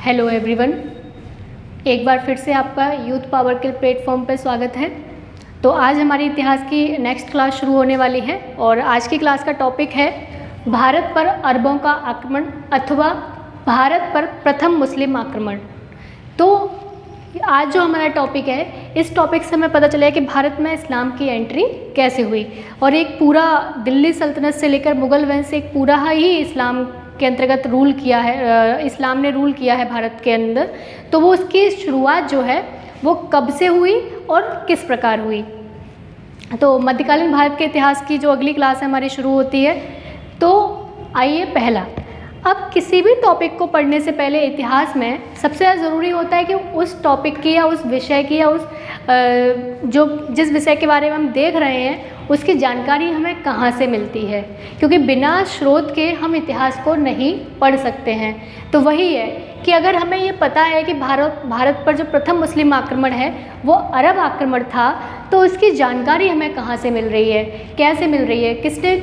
Hello everyone, एक बार फिर से आपका यूथ पावर के प्लेटफॉर्म पर स्वागत है। तो आज हमारी इतिहास की नेक्स्ट क्लास शुरू होने वाली है और आज की क्लास का टॉपिक है भारत पर अरबों का आक्रमण अथवा भारत पर प्रथम मुस्लिम आक्रमण। तो आज जो हमारा टॉपिक है, इस टॉपिक से हमें पता चला है कि भारत में इस्लाम की एंट्री कैसे हुई और एक पूरा दिल्ली सल्तनत से लेकर मुग़ल वंश से एक पूरा ही इस्लाम के अंतर्गत रूल किया है, इस्लाम ने रूल किया है भारत के अंदर। तो वो उसकी शुरुआत जो है वो कब से हुई और किस प्रकार हुई। तो मध्यकालीन भारत के इतिहास की जो अगली क्लास है हमारी शुरू होती है। तो आइए, पहला, अब किसी भी टॉपिक को पढ़ने से पहले इतिहास में सबसे ज़्यादा ज़रूरी होता है कि उस टॉपिक की या उस विषय की या उस जिस विषय के बारे में हम देख रहे हैं उसकी जानकारी हमें कहाँ से मिलती है, क्योंकि बिना स्रोत के हम इतिहास को नहीं पढ़ सकते हैं। तो वही है कि अगर हमें ये पता है कि भारत पर जो प्रथम मुस्लिम आक्रमण है वो अरब आक्रमण था, तो उसकी जानकारी हमें कहाँ से मिल रही है, कैसे मिल रही है,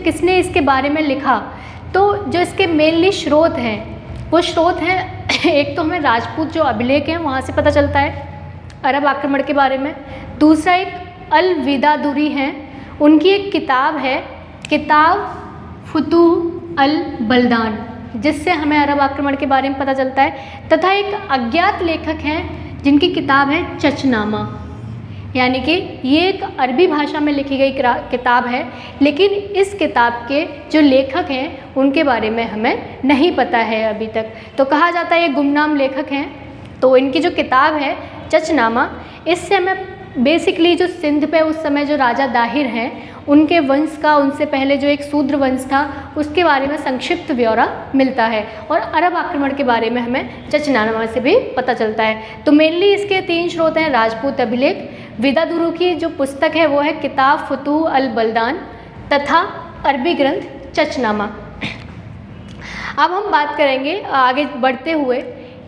किसने इसके बारे में लिखा। तो जो इसके मेनली स्रोत हैं वो स्रोत हैं, एक तो हमें राजपूत जो अभिलेख हैं वहाँ से पता चलता है अरब आक्रमण के बारे में। दूसरा एक अल विदादुरी हैं, उनकी एक किताब है किताब फुतूह अल बलदान, जिससे हमें अरब आक्रमण के बारे में पता चलता है। तथा एक अज्ञात लेखक हैं जिनकी किताब है चचनामा, यानी कि ये एक अरबी भाषा में लिखी गई किताब है, लेकिन इस किताब के जो लेखक हैं उनके बारे में हमें नहीं पता है अभी तक। तो कहा जाता है ये गुमनाम लेखक हैं। तो इनकी जो किताब है चचनामा, इससे हमें बेसिकली जो सिंध पे उस समय जो राजा दाहिर हैं उनके वंश का, उनसे पहले जो एक शूद्र वंश था उसके बारे में संक्षिप्त ब्यौरा मिलता है और अरब आक्रमण के बारे में हमें चचनामा से भी पता चलता है। तो मेनली इसके 3 स्रोत हैं, राजपूत अभिलेख, विदादुरू की जो पुस्तक है वो है किताब फुतूह अल बलदान तथा अरबी ग्रंथ चचनामा। अब हम बात करेंगे आगे बढ़ते हुए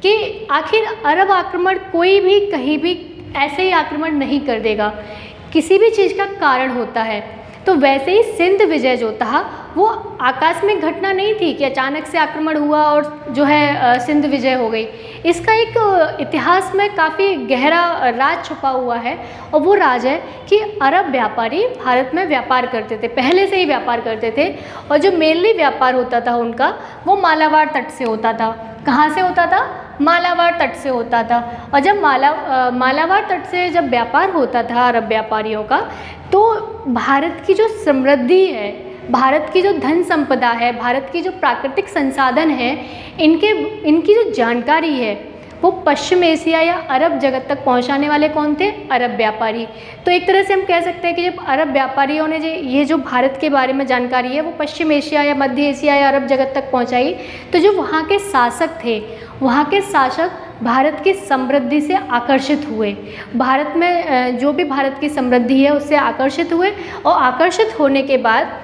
कि आखिर अरब आक्रमण कोई भी कहीं भी ऐसे ही आक्रमण नहीं कर देगा, किसी भी चीज़ का कारण होता है। तो वैसे ही सिंध विजय जो था वो आकस्मिक घटना नहीं थी कि अचानक से आक्रमण हुआ और जो है सिंध विजय हो गई। इसका एक इतिहास में काफ़ी गहरा राज छुपा हुआ है और वो राज है कि अरब व्यापारी भारत में व्यापार करते थे, पहले से ही व्यापार करते थे और जो मेनली व्यापार होता था उनका वो मालाबार तट से होता था। कहाँ से होता था? मालाबार तट से होता था। और जब मालाबार तट से जब व्यापार होता था अरब व्यापारियों का, तो भारत की जो समृद्धि है, भारत की जो धन संपदा है, भारत की जो प्राकृतिक संसाधन है, इनकी जो जानकारी है वो पश्चिम एशिया या अरब जगत तक पहुंचाने वाले कौन थे? अरब व्यापारी। तो एक तरह से हम कह सकते हैं कि जब अरब व्यापारियों ने ये जो भारत के बारे में जानकारी है वो पश्चिम एशिया या मध्य एशिया या अरब जगत तक पहुंचाई, तो जो वहाँ के शासक थे, वहाँ के शासक भारत की समृद्धि से आकर्षित हुए, भारत में जो भी भारत की समृद्धि है उससे आकर्षित हुए और आकर्षित होने के बाद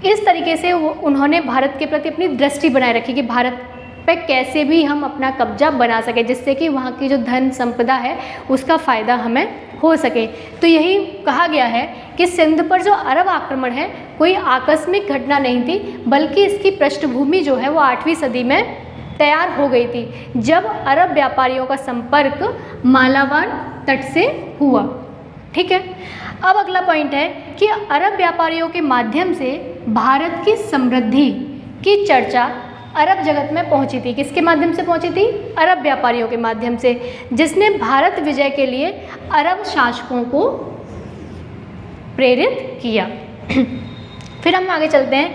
इस तरीके से उन्होंने भारत के प्रति अपनी दृष्टि बनाए रखी कि भारत पे कैसे भी हम अपना कब्जा बना सके, जिससे कि वहाँ की जो धन संपदा है उसका फ़ायदा हमें हो सके। तो यही कहा गया है कि सिंध पर जो अरब आक्रमण है कोई आकस्मिक घटना नहीं थी, बल्कि इसकी पृष्ठभूमि जो है वो 8वीं सदी में तैयार हो गई थी, जब अरब व्यापारियों का संपर्क मालाबार तट से हुआ। ठीक है, अब अगला पॉइंट है कि अरब व्यापारियों के माध्यम से भारत की समृद्धि की चर्चा अरब जगत में पहुंची थी। किसके माध्यम से पहुंची थी? अरब व्यापारियों के माध्यम से, जिसने भारत विजय के लिए अरब शासकों को प्रेरित किया। फिर हम आगे चलते हैं,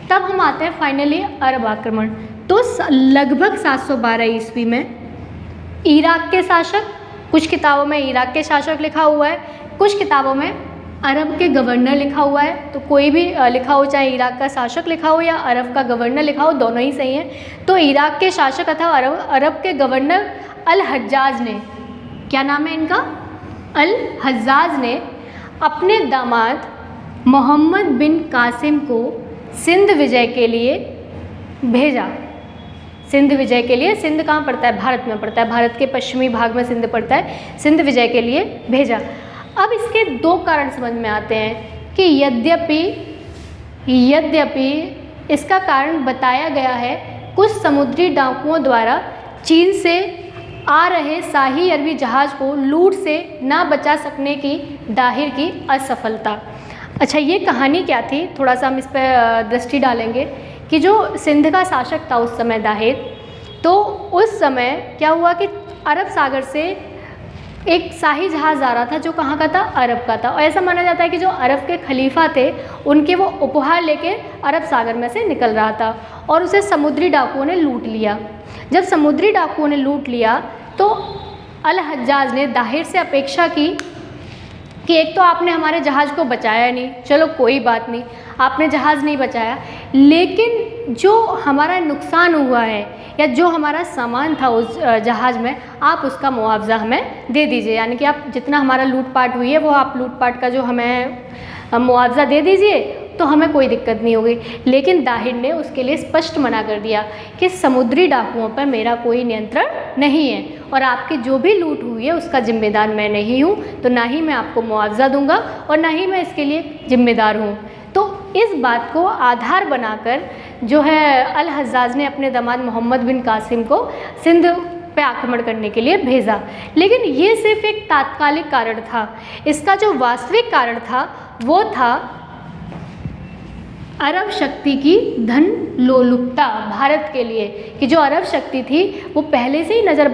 तब हम आते हैं फाइनली अरब आक्रमण। तो लगभग 712 ईस्वी में इराक के शासक, कुछ किताबों में इराक के शासक लिखा हुआ है, कुछ किताबों में अरब के गवर्नर लिखा हुआ है। तो कोई भी लिखा हो, चाहे इराक का शासक लिखा हो या अरब का गवर्नर लिखा हो, दोनों ही सही हैं। तो इराक के शासक अथवा अरब के गवर्नर अल हज्जाज ने, क्या नाम है इनका? अल हज्जाज ने अपने दामाद मोहम्मद बिन कासिम को सिंध विजय के लिए भेजा। सिंध विजय के लिए, सिंध कहाँ पड़ता है? भारत में पड़ता है, भारत के पश्चिमी भाग में सिंध पड़ता है। सिंध विजय के लिए भेजा। अब इसके 2 कारण समझ में आते हैं कि यद्यपि इसका कारण बताया गया है कुछ समुद्री डाकुओं द्वारा चीन से आ रहे शाही अरबी जहाज़ को लूट से ना बचा सकने की दाहिर की असफलता। अच्छा, ये कहानी क्या थी, थोड़ा सा हम इस पर दृष्टि डालेंगे कि जो सिंध का शासक था उस समय दाहिर, तो उस समय क्या हुआ कि अरब सागर से एक शाही जहाज़ आ रहा था जो कहाँ का था, अरब का था। और ऐसा माना जाता है कि जो अरब के खलीफा थे उनके वो उपहार लेके अरब सागर में से निकल रहा था और उसे समुद्री डाकुओं ने लूट लिया। जब समुद्री डाकुओं ने लूट लिया तो अल हज्जाज ने दाहिर से अपेक्षा की कि एक तो आपने हमारे जहाज़ को बचाया नहीं, चलो कोई बात नहीं, आपने जहाज़ नहीं बचाया, लेकिन जो हमारा नुकसान हुआ है या जो हमारा सामान था उस जहाज़ में, आप उसका मुआवजा हमें दे दीजिए। यानी कि आप जितना हमारा लूटपाट हुई है वो आप लूटपाट का जो हमें मुआवजा दे दीजिए, तो हमें कोई दिक्कत नहीं होगी। लेकिन दाहिर ने उसके लिए स्पष्ट मना कर दिया कि समुद्री डाकुओं पर मेरा कोई नियंत्रण नहीं है और आपकी जो भी लूट हुई है उसका जिम्मेदार मैं नहीं हूँ, तो ना ही मैं आपको मुआवजा दूंगा और ना ही मैं इसके लिए जिम्मेदार हूँ। तो इस बात को आधार बनाकर जो है अल हज्जाज ने अपने दामाद मोहम्मद बिन कासिम को सिंध पे आक्रमण करने के लिए भेजा। लेकिन ये सिर्फ एक तात्कालिक कारण था। इसका जो वास्तविक कारण था वो था अरब शक्ति की धन लोलुपता भारत के लिए, कि जो अरब शक्ति थी वो पहले से ही नज़र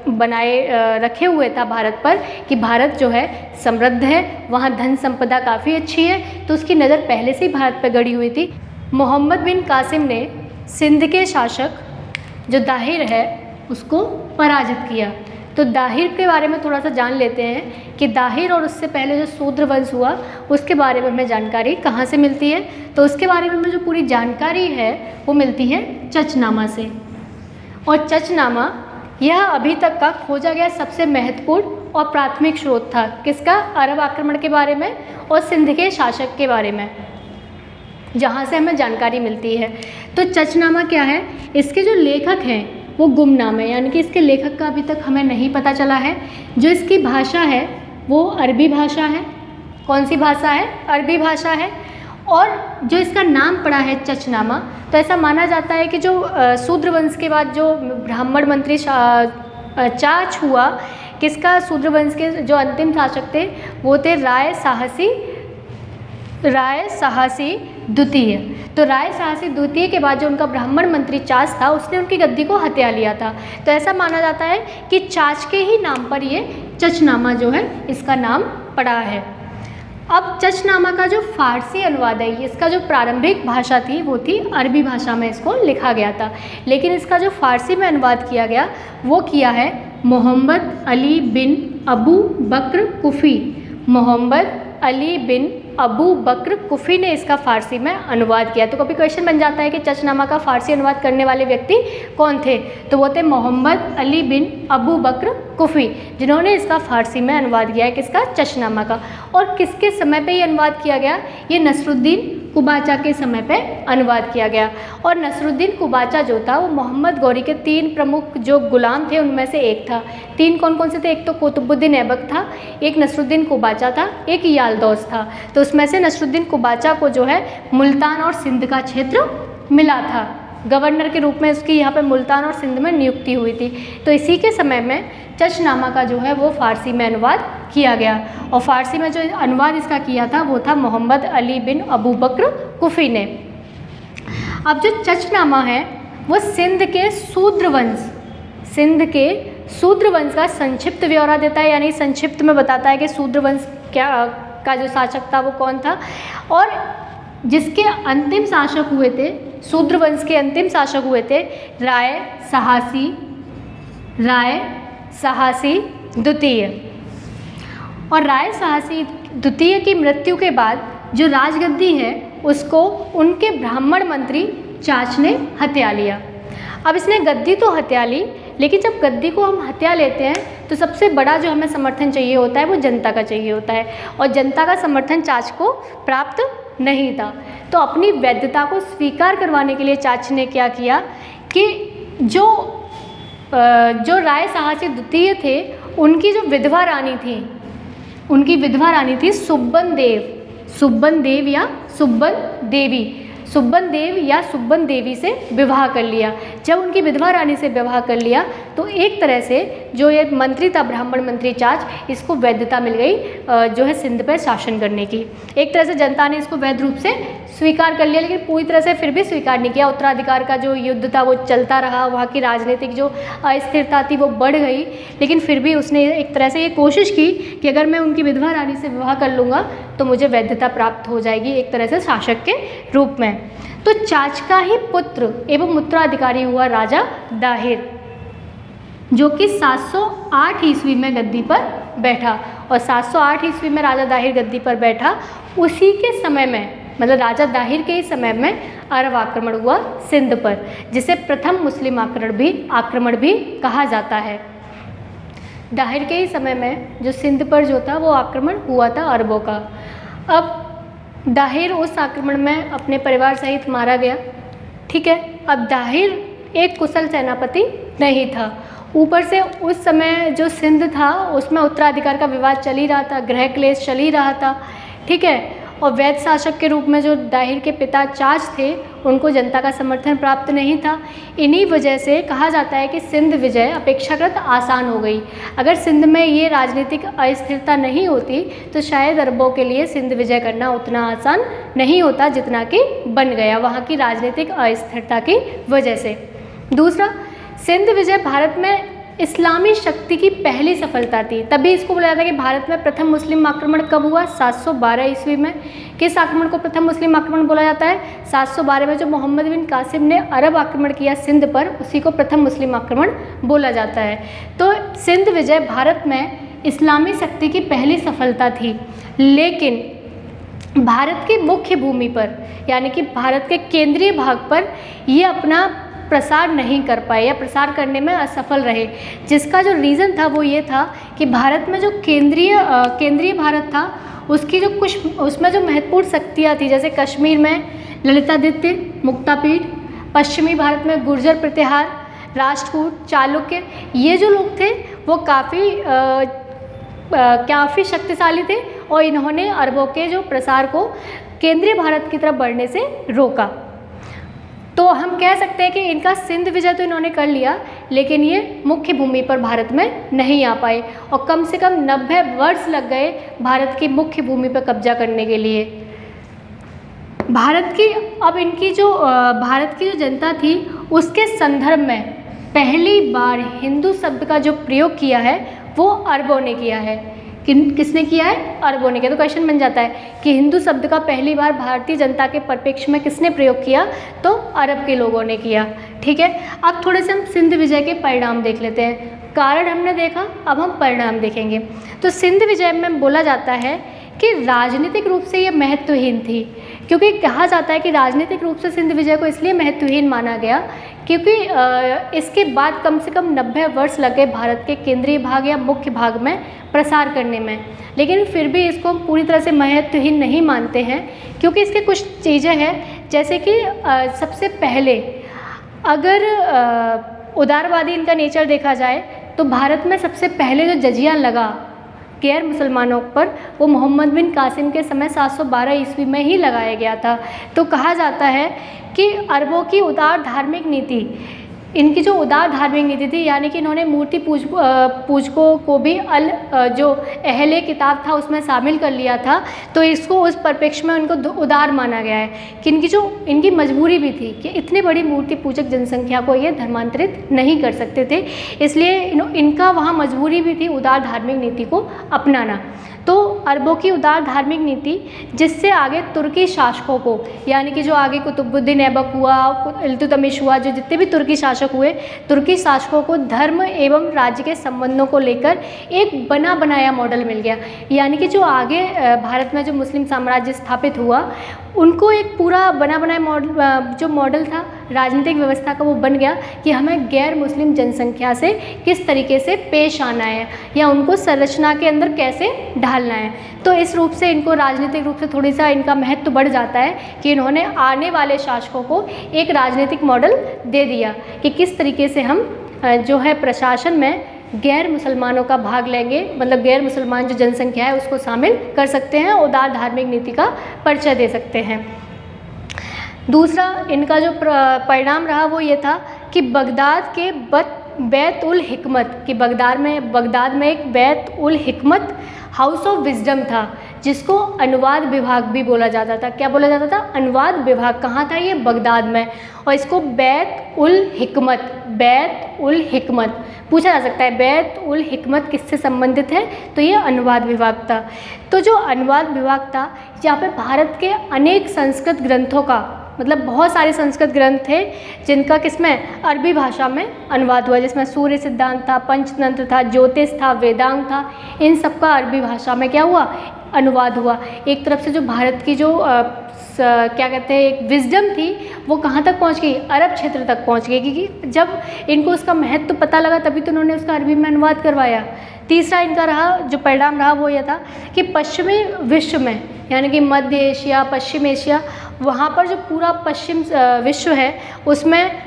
बनाए रखे हुए था भारत पर कि भारत जो है समृद्ध है, वहाँ धन संपदा काफ़ी अच्छी है, तो उसकी नज़र पहले से ही भारत पर गड़ी हुई थी। मोहम्मद बिन कासिम ने सिंध के शासक जो दाहिर है उसको पराजित किया। तो दाहिर के बारे में थोड़ा सा जान लेते हैं कि दाहिर और उससे पहले जो शूद्र वंश हुआ उसके बारे में हमें जानकारी कहाँ से मिलती है। तो उसके बारे में जो पूरी जानकारी है वो मिलती है चचनामा से। और चचनामा यह अभी तक का खोजा गया सबसे महत्वपूर्ण और प्राथमिक स्रोत था। किसका? अरब आक्रमण के बारे में और सिंध के शासक के बारे में, जहाँ से हमें जानकारी मिलती है। तो चचनामा क्या है? इसके जो लेखक हैं वो गुमनाम है, यानी कि इसके लेखक का अभी तक हमें नहीं पता चला है। जो इसकी भाषा है वो अरबी भाषा है। कौन सी भाषा है? अरबी भाषा है। और जो इसका नाम पड़ा है चचनामा, तो ऐसा माना जाता है कि जो शूद्र वंश के बाद जो ब्राह्मण मंत्री चाच हुआ, किसका? शूद्र वंश के जो अंतिम शासक थे वो थे राय साहसी द्वितीय। तो राय साहसी द्वितीय के बाद जो उनका ब्राह्मण मंत्री चाच था उसने उनकी गद्दी को हत्या लिया था। तो ऐसा माना जाता है कि चाच के ही नाम पर ये चचनामा जो है इसका नाम पड़ा है। अब चचनामा का जो फारसी अनुवाद है, इसका जो प्रारंभिक भाषा थी वो थी अरबी भाषा में इसको लिखा गया था, लेकिन इसका जो फारसी में अनुवाद किया गया वो किया है मोहम्मद अली बिन अबू बक्र कुफ़ी। मोहम्मद अली बिन अबू बक्र कुफ़ी ने इसका फ़ारसी में अनुवाद किया। तो कभी क्वेश्चन बन जाता है कि चचनामा का फ़ारसी अनुवाद करने वाले व्यक्ति कौन थे? तो वो थे मोहम्मद अली बिन अबू बक्र कुफ़ी, जिन्होंने इसका फ़ारसी में अनुवाद किया है। किसका? चचनामा का। और किसके समय पे ये अनुवाद किया गया? ये नसरुद्दीन कुबाचा के समय पे अनुवाद किया गया। और नसरुद्दीन कुबाचा जो था वो मोहम्मद गौरी के 3 प्रमुख जो गुलाम थे उनमें से एक था। 3 कौन कौन से थे? एक तो कुतुबुद्दीन ऐबक था, एक नसरुद्दीन कुबाचा था, एक यालदौस था। तो उसमें से नसरुद्दीन कुबाचा को जो है मुल्तान और सिंध का क्षेत्र मिला था। गवर्नर के रूप में उसकी यहाँ पे मुल्तान और सिंध में नियुक्ति हुई थी। तो इसी के समय में चचनामा का जो है वो फ़ारसी में अनुवाद किया गया। और फ़ारसी में जो अनुवाद इसका किया था वो था मोहम्मद अली बिन अबू बक्र कुफ़ी ने। अब जो चचनामा है वो सिंध के शूद्र वंश का संक्षिप्त ब्यौरा देता है, यानी संक्षिप्त में बताता है कि शूद्र वंश क्या का जो शासक था वो कौन था और जिसके अंतिम शासक हुए थे, शूद्र वंश के अंतिम शासक हुए थे राय साहसी द्वितीय। और राय साहसी द्वितीय की मृत्यु के बाद जो राजगद्दी है उसको उनके ब्राह्मण मंत्री चाच ने हत्या लिया। अब इसने गद्दी तो हत्या ली, लेकिन जब गद्दी को हम हत्या लेते हैं तो सबसे बड़ा जो हमें समर्थन चाहिए होता है वो जनता का चाहिए होता है, और जनता का समर्थन चाच को प्राप्त नहीं था। तो अपनी वैधता को स्वीकार करवाने के लिए चाच ने क्या किया कि जो राय साहसी द्वितीय थे उनकी जो विधवा रानी सुब्बन देव या सुब्बन देवी से विवाह कर लिया। जब उनकी विधवा रानी से विवाह कर लिया तो एक तरह से जो ये मंत्री था, ब्राह्मण मंत्री चाच, इसको वैधता मिल गई जो है सिंध पर शासन करने की। एक तरह से जनता ने इसको वैध रूप से स्वीकार कर लिया, लेकिन पूरी तरह से फिर भी स्वीकार नहीं किया। उत्तराधिकार का जो युद्ध था वो चलता रहा, वहाँ की राजनीतिक जो अस्थिरता थी वो बढ़ गई, लेकिन फिर भी उसने एक तरह से ये कोशिश की कि अगर मैं उनकी विधवा रानी से विवाह कर लूँगा तो मुझे वैधता प्राप्त हो जाएगी एक तरह से शासक के रूप में। तो चाच का ही पुत्र एवं उत्तराधिकारी हुआ राजा दाहिर, जो कि 708 ईस्वी में गद्दी पर बैठा। और 708 ईस्वी में राजा दाहिर गद्दी पर बैठा, उसी के समय में, मतलब राजा दाहिर के ही समय में अरब आक्रमण हुआ सिंध पर, जिसे प्रथम मुस्लिम आक्रमण भी कहा जाता है। दाहिर के ही समय में जो सिंध पर जो था वो आक्रमण हुआ था अरबों का। अब दाहिर उस आक्रमण में अपने परिवार सहित मारा गया, ठीक है। अब दाहिर एक कुशल सेनापति नहीं था, ऊपर से उस समय जो सिंध था उसमें उत्तराधिकार का विवाद चल ही रहा था, गृह क्लेश चल ही रहा था, ठीक है। और वैध शासक के रूप में जो दाहिर के पिता चाच थे उनको जनता का समर्थन प्राप्त नहीं था। इन्हीं वजह से कहा जाता है कि सिंध विजय अपेक्षाकृत आसान हो गई। अगर सिंध में ये राजनीतिक अस्थिरता नहीं होती तो शायद अरबों के लिए सिंध विजय करना उतना आसान नहीं होता जितना कि बन गया वहाँ की राजनीतिक अस्थिरता की वजह से। दूसरा, सिंध विजय भारत में इस्लामी शक्ति की पहली सफलता थी, तभी इसको बोला जाता है कि भारत में प्रथम मुस्लिम आक्रमण कब हुआ, 712 ईस्वी में। किस आक्रमण को प्रथम मुस्लिम आक्रमण बोला जाता है? 712 में जो मोहम्मद बिन कासिम ने अरब आक्रमण किया सिंध पर, उसी को प्रथम मुस्लिम आक्रमण बोला जाता है। तो सिंध विजय भारत में इस्लामी शक्ति की पहली सफलता थी, लेकिन भारत की मुख्य भूमि पर यानी कि भारत के केंद्रीय भाग पर ये अपना प्रसार नहीं कर पाए या प्रसार करने में असफल रहे, जिसका जो रीज़न था वो ये था कि भारत में जो केंद्रीय भारत था उसकी जो कुछ उसमें जो महत्वपूर्ण शक्तियाँ थी, जैसे कश्मीर में ललितादित्य मुक्तापीठ, पश्चिमी भारत में गुर्जर प्रतिहार, राष्ट्रकूट, चालुक्य, ये जो लोग थे वो काफ़ी शक्तिशाली थे और इन्होंने अरबों के जो प्रसार को केंद्रीय भारत की तरफ बढ़ने से रोका। तो हम कह सकते हैं कि इनका सिंध विजय तो इन्होंने कर लिया, लेकिन ये मुख्य भूमि पर भारत में नहीं आ पाए और कम से कम 90 वर्ष लग गए भारत की मुख्य भूमि पर कब्जा करने के लिए। भारत की जो जनता थी उसके संदर्भ में पहली बार हिंदू शब्द का जो प्रयोग किया है वो अरबों ने किया है। किसने किया है? अरबों ने किया। तो क्वेश्चन बन जाता है कि हिंदू शब्द का पहली बार भारतीय जनता के परिप्रेक्ष्य में किसने प्रयोग किया? तो अरब के लोगों ने किया, ठीक है। अब थोड़े से हम सिंध विजय के परिणाम देख लेते हैं। कारण हमने देखा, अब हम परिणाम देखेंगे। तो सिंध विजय में बोला जाता है कि राजनीतिक रूप से ये महत्वहीन थी, क्योंकि कहा जाता है कि राजनीतिक रूप से सिंध विजय को इसलिए महत्वहीन माना गया क्योंकि इसके बाद कम से कम 90 वर्ष लग गए भारत के केंद्रीय भाग या मुख्य भाग में प्रसार करने में, लेकिन फिर भी इसको हम पूरी तरह से महत्वहीन नहीं मानते हैं, क्योंकि इसके कुछ चीज़ें हैं। जैसे कि सबसे पहले अगर उदारवादी इनका नेचर देखा जाए तो भारत में सबसे पहले जो जजिया लगा गैर मुसलमानों पर वो मोहम्मद बिन कासिम के समय 712 ईस्वी में ही लगाया गया था। तो कहा जाता है कि अरबों की उदार धार्मिक नीति, इनकी जो उदार धार्मिक नीति थी, यानी कि इन्होंने मूर्ति पूजकों को भी जो अहले किताब था उसमें शामिल कर लिया था। तो इसको उस परिप्रेक्ष्य में उनको उदार माना गया है कि इनकी मजबूरी भी थी कि इतनी बड़ी मूर्ति पूजक जनसंख्या को ये धर्मांतरित नहीं कर सकते थे, इसलिए इनका वहाँ मजबूरी भी थी उदार धार्मिक नीति को अपनाना। तो अरबों की उदार धार्मिक नीति जिससे आगे तुर्की शासकों को, यानी कि जो आगे कुतुबुद्दीन ऐबक हुआ, इल्तुतमिश हुआ, जो जितने भी तुर्की शासक हुए, तुर्की शासकों को धर्म एवं राज्य के संबंधों को लेकर एक बना बनाया मॉडल मिल गया। यानी कि जो आगे भारत में जो मुस्लिम साम्राज्य स्थापित हुआ उनको एक पूरा बना बनाया जो मॉडल था राजनीतिक व्यवस्था का वो बन गया कि हमें गैर मुस्लिम जनसंख्या से किस तरीके से पेश आना है या उनको संरचना के अंदर कैसे ढालना है। तो इस रूप से इनको राजनीतिक रूप से थोड़ी सा इनका महत्व बढ़ जाता है कि इन्होंने आने वाले शासकों को एक राजनीतिक मॉडल दे दिया कि किस तरीके से हम जो है प्रशासन में गैर मुसलमानों का भाग लेंगे, मतलब गैर मुसलमान जो जनसंख्या है उसको शामिल कर सकते हैं, उदार धार्मिक नीति का परिचय दे सकते हैं। दूसरा इनका जो परिणाम रहा वो ये था कि बगदाद के बैत उल हिकमत, कि बगदाद में एक बैत उल हिकमत हाउस ऑफ विजडम था, जिसको अनुवाद विभाग भी बोला जाता था। क्या बोला जाता था? अनुवाद विभाग। कहाँ था ये? बगदाद में। और इसको बैत उल हिकमत पूछा जा सकता है, बैत उल हिकमत किससे संबंधित है? तो ये अनुवाद विभाग था। तो जो अनुवाद विभाग था, यहाँ पे भारत के अनेक संस्कृत ग्रंथों का, मतलब बहुत सारे संस्कृत ग्रंथ थे जिनका किसमें? अरबी भाषा में अनुवाद हुआ, जिसमें सूर्य सिद्धांत था, पंचतंत्र था, ज्योतिष था, वेदांग था। इन सब का अरबी भाषा में क्या हुआ? अनुवाद हुआ। एक तरफ से जो भारत की जो क्या कहते हैं एक विजडम थी, वो कहाँ तक पहुँच गई? अरब क्षेत्र तक पहुँच गई, क्योंकि जब इनको उसका महत्व तो पता लगा तभी तो उन्होंने उसका अरबी में अनुवाद करवाया। तीसरा इनका जो परिणाम रहा वो ये था कि पश्चिमी विश्व में, यानी कि मध्य एशिया, पश्चिम एशिया, वहाँ पर जो पूरा पश्चिम विश्व है उसमें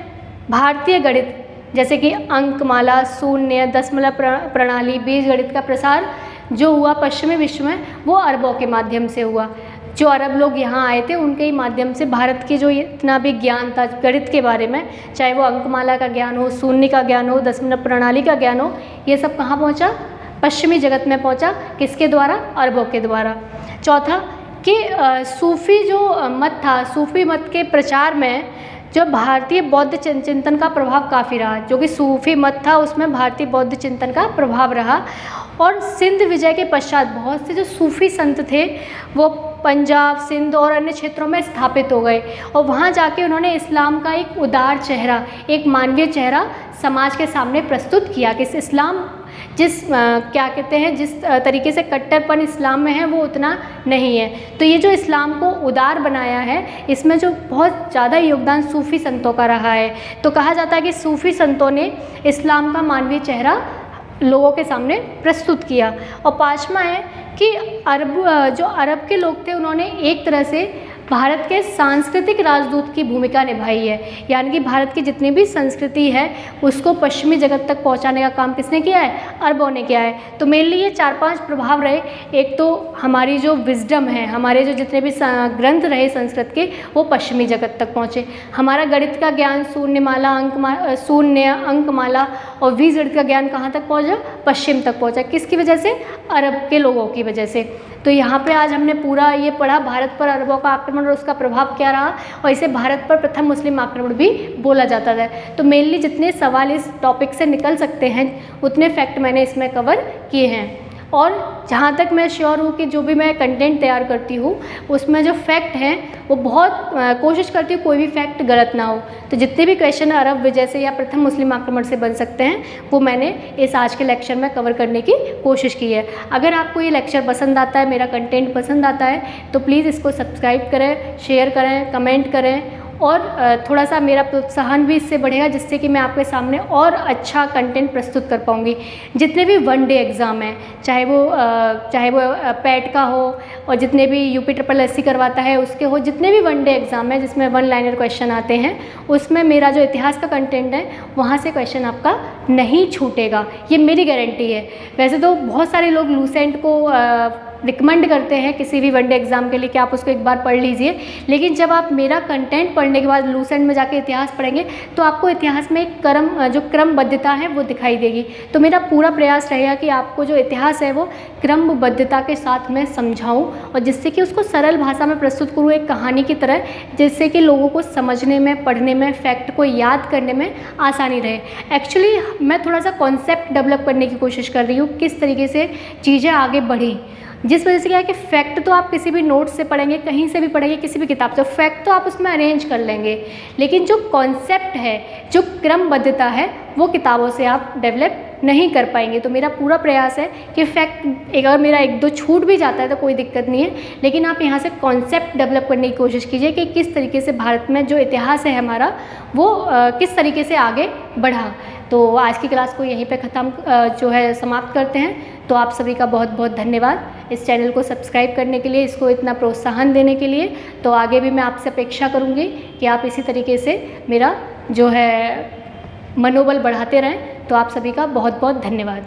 भारतीय गणित, जैसे कि अंकमाला, शून्य, दशमलव प्रणाली, बीजगणित का प्रसार जो हुआ पश्चिमी विश्व में, वो अरबों के माध्यम से हुआ। जो अरब लोग यहाँ आए थे उनके ही माध्यम से भारत की जो इतना भी ज्ञान था गणित के बारे में, चाहे वो अंकमाला का ज्ञान हो, शून्य का ज्ञान हो, दशमलव प्रणाली का ज्ञान हो, ये सब कहाँ पहुँचा? पश्चिमी जगत में पहुँचा। किसके द्वारा? अरबों के द्वारा। चौथा कि सूफ़ी जो मत था, सूफ़ी मत के प्रचार में जो भारतीय बौद्ध चिंतन का प्रभाव काफ़ी रहा। जो कि सूफ़ी मत था उसमें भारतीय बौद्ध चिंतन का प्रभाव रहा। और सिंध विजय के पश्चात बहुत से जो सूफ़ी संत थे वो पंजाब, सिंध और अन्य क्षेत्रों में स्थापित हो गए, और वहाँ जाके उन्होंने इस्लाम का एक उदार चेहरा, एक मानवीय चेहरा समाज के सामने प्रस्तुत किया कि इस्लाम क्या कहते हैं, जिस तरीके से कट्टरपन इस्लाम में है वो उतना नहीं है। तो ये जो इस्लाम को उदार बनाया है, इसमें जो बहुत ज़्यादा योगदान सूफ़ी संतों का रहा है। तो कहा जाता है कि सूफ़ी संतों ने इस्लाम का मानवीय चेहरा लोगों के सामने प्रस्तुत किया। और पाँचवा है कि जो अरब के लोग थे उन्होंने एक तरह से भारत के सांस्कृतिक राजदूत की भूमिका निभाई है, यानी कि भारत की जितनी भी संस्कृति है उसको पश्चिमी जगत तक पहुंचाने का काम किसने किया है? अरबों ने किया है। तो मेनली ये 4-5 प्रभाव रहे। एक तो हमारी जो विजडम है, हमारे जो जितने भी ग्रंथ रहे संस्कृत के, वो पश्चिमी जगत तक पहुँचे। हमारा गणित का ज्ञान, शून्य, अंकमाला और बीजगणित का ज्ञान कहाँ तक पहुँचा? पश्चिम तक पहुँचा। किसकी वजह से? अरब के लोगों की वजह से। तो यहाँ पे आज हमने पूरा ये पढ़ा भारत पर अरबों का आक्रमण और उसका प्रभाव क्या रहा, और इसे भारत पर प्रथम मुस्लिम आक्रमण भी बोला जाता है। तो मेनली जितने सवाल इस टॉपिक से निकल सकते हैं उतने फैक्ट मैंने इसमें कवर किए हैं। और जहाँ तक मैं श्योर हूँ कि जो भी मैं कंटेंट तैयार करती हूँ उसमें जो फैक्ट हैं वो बहुत कोशिश करती हूँ कोई भी फैक्ट गलत ना हो। तो जितने भी क्वेश्चन अरब विजय से या प्रथम मुस्लिम आक्रमण से बन सकते हैं वो मैंने इस आज के लेक्चर में कवर करने की कोशिश की है। अगर आपको ये लेक्चर पसंद आता है, मेरा कंटेंट पसंद आता है, तो प्लीज़ इसको सब्सक्राइब करें, शेयर करें, कमेंट करें, और थोड़ा सा मेरा प्रोत्साहन भी इससे बढ़ेगा, जिससे कि मैं आपके सामने और अच्छा कंटेंट प्रस्तुत कर पाऊँगी। जितने भी वन डे एग्ज़ाम हैं, चाहे वो पैट का हो और जितने भी UPSSC करवाता है उसके हो, जितने भी वन डे एग्ज़ाम हैं जिसमें 1 लाइनर क्वेश्चन आते हैं, उसमें मेरा जो इतिहास का कंटेंट है वहाँ से क्वेश्चन आपका नहीं छूटेगा, ये मेरी गारंटी है। वैसे तो बहुत सारे लोग लूसेंट को रिकमेंड करते हैं किसी भी वनडे एग्ज़ाम के लिए कि आप उसको एक बार पढ़ लीजिए, लेकिन जब आप मेरा कंटेंट पढ़ने के बाद लूसेंट में जाके इतिहास पढ़ेंगे तो आपको इतिहास में एक क्रमबद्धता है वो दिखाई देगी। तो मेरा पूरा प्रयास रहेगा कि आपको जो इतिहास है वो क्रमबद्धता के साथ मैं समझाऊं, और जिससे कि उसको सरल भाषा में प्रस्तुत करूँ एक कहानी की तरह, जिससे कि लोगों को समझने में, पढ़ने में, फैक्ट को याद करने में आसानी रहे। एक्चुअली मैं थोड़ा सा कॉन्सेप्ट डेवलप करने की कोशिश कर रही हूँ, किस तरीके से चीज़ें आगे बढ़ी, जिस वजह से क्या है कि फैक्ट तो आप किसी भी नोट से पढ़ेंगे, कहीं से भी पढ़ेंगे, किसी भी किताब से, फैक्ट तो आप उसमें अरेंज कर लेंगे, लेकिन जो कॉन्सेप्ट है, जो क्रमबद्धता है, वो किताबों से आप डेवलप नहीं कर पाएंगे। तो मेरा पूरा प्रयास है कि फैक्ट अगर मेरा 1-2 छूट भी जाता है तो कोई दिक्कत नहीं है, लेकिन आप यहाँ से कॉन्सेप्ट डेवलप करने की कोशिश कीजिए कि किस तरीके से भारत में जो इतिहास है हमारा वो किस तरीके से आगे बढ़ा। तो आज की क्लास को यहीं पे समाप्त करते हैं। तो आप सभी का बहुत बहुत धन्यवाद इस चैनल को सब्सक्राइब करने के लिए, इसको इतना प्रोत्साहन देने के लिए। तो आगे भी मैं आपसे अपेक्षा करूँगी कि आप इसी तरीके से मेरा जो है मनोबल बढ़ाते रहें। तो आप सभी का बहुत बहुत धन्यवाद।